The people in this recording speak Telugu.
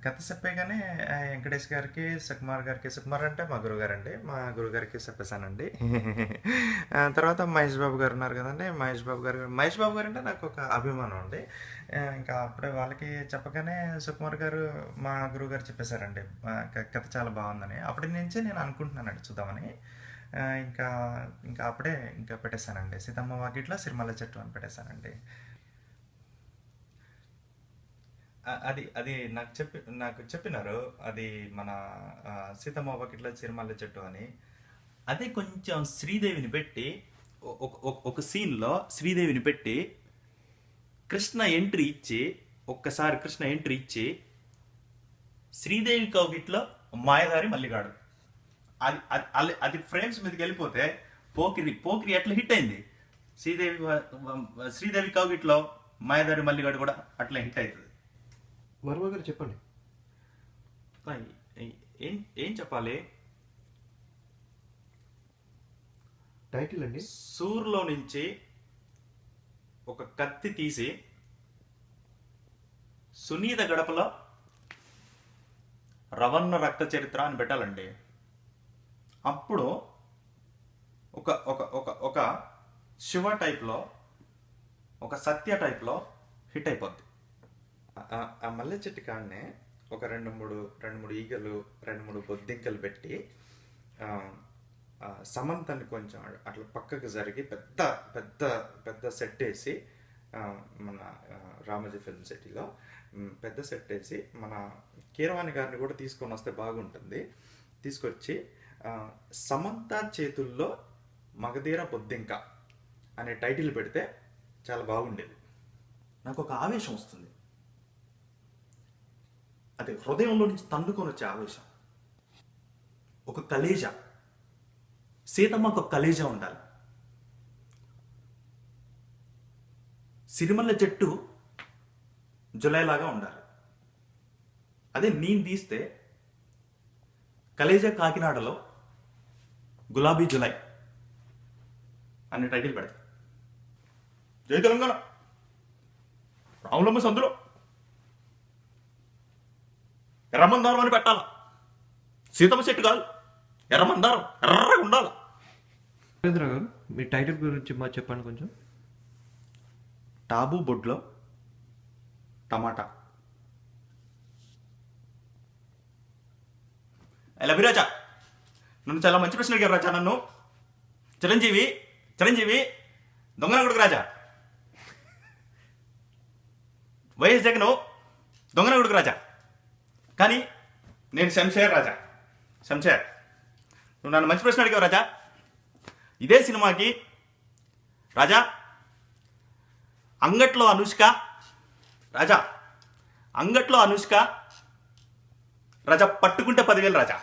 కథ చెప్పగానే వెంకటేష్ గారికి, సుకుమార్ గారికి, సుకుమార్ అంటే మా గురువుగారండి. మా గురువుగారికి చెప్పేసానండి. తర్వాత మహేష్ బాబు గారు ఉన్నారు కదండీ! మహేష్ బాబు గారంటే నాకొక అభిమానం అండి. ఇంకా అప్పుడే వాళ్ళకి చెప్పగానే సుకుమార్ గారు, మా గురువుగారు చెప్పేసారండి. కథ చాలా బావుందని. అప్పటి నుంచే నేను అనుకుంటున్నానండి చూద్దామని. ఇంకా ఇంకా అప్పుడే ఇంకా పెట్టేసానండి. 'సీతమ్మ వాకిట్లో సిరిమల్లె చెట్టు' అని పెట్టేసానండి. అది అది నాకు చెప్పినారు. అది మన 'సీతమ్మ వాకిట్లో సిరిమల్లె చెట్టు' అని. అదే కొంచెం శ్రీదేవిని పెట్టి ఒక సీన్‌లో శ్రీదేవిని పెట్టి కృష్ణ ఎంట్రీ ఇచ్చి ఒక్కసారి కృష్ణ ఎంట్రీ ఇచ్చి శ్రీదేవి కౌగిట్లో మాయదారి మల్లిగాడు అది ఫ్రేమ్స్ మీదకి వెళ్ళిపోతే పోకిరి ఎట్లా హిట్ అయింది. శ్రీదేవి కౌగిట్లో మాయదారి మల్లిగాడు కూడా అట్లా హిట్ అవుతుంది. వర్మ గారు చెప్పండి. ఏం ఏం చెప్పాలి? టైటిల్ అండి. సూర్లో నుంచి ఒక కత్తి తీసి సునీత గడపలో రవణ రక్త చరిత్ర అని పెట్టాలండి. అప్పుడు ఒక ఒక ఒక ఒక శివ టైప్లో, ఒక సత్య టైప్లో హిట్ అయిపోద్ది. ఆ మల్లె చెట్టు కాడనే ఒక రెండు మూడు ఈగలు, 2-3 బొద్దింకలు పెట్టి సమంతని కొంచెం అట్లా పక్కకు జరిగి పెద్ద పెద్ద పెద్ద సెట్ వేసి, మన రామోజీ ఫిల్మ్ సిటీలో పెద్ద సెట్ వేసి మన కీరవాణి గారిని కూడా తీసుకొని వస్తే బాగుంటుంది. తీసుకొచ్చి సమంత చేతుల్లో మగధీర బొద్దింక అనే టైటిల్ పెడితే చాలా బాగుండేది. నాకు ఒక ఆవేశం వస్తుంది. అది హృదయంలో నుంచి తండుకొని వచ్చే ఆవేశం. ఒక కలేజా, సీతమ్మకు ఒక కలేజా ఉండాలి. సిరిమల్లె చెట్టు జులైలాగా ఉండాలి. అదే నేను తీస్తే కలేజా కాకినాడలో గులాబీ జులై అనే టైటిల్ పెడతా. జై తెలంగాణ, రాములమ్మ సందులో ఎర్రమందారం అని పెట్టాల. సీతమ్మ చెట్టు కాదు, ఎర్రమందారం ఎర్రగా ఉండాలి. నరేంద్ర గారు, మీ టైటిల్ గురించి మా చెప్పండి కొంచెం. టాబు బొడ్లో టమాటా. లభిరాజా, నన్ను చాలా మంచి ప్రశ్న అడిగారు రాజా. నన్ను చిరంజీవి దొంగన కొడుకు రాజా, వైఎస్ జగన్ దొంగన కొడుకు రాజా. కానీ నేను శంషేర్ రాజా. నువ్వు నన్ను మంచి ప్రశ్న అడిగావు రాజా. ఇదే సినిమాకి రాజా అంగట్లో అనుష్క రాజా పట్టుకుంటే 10,000 రాజా.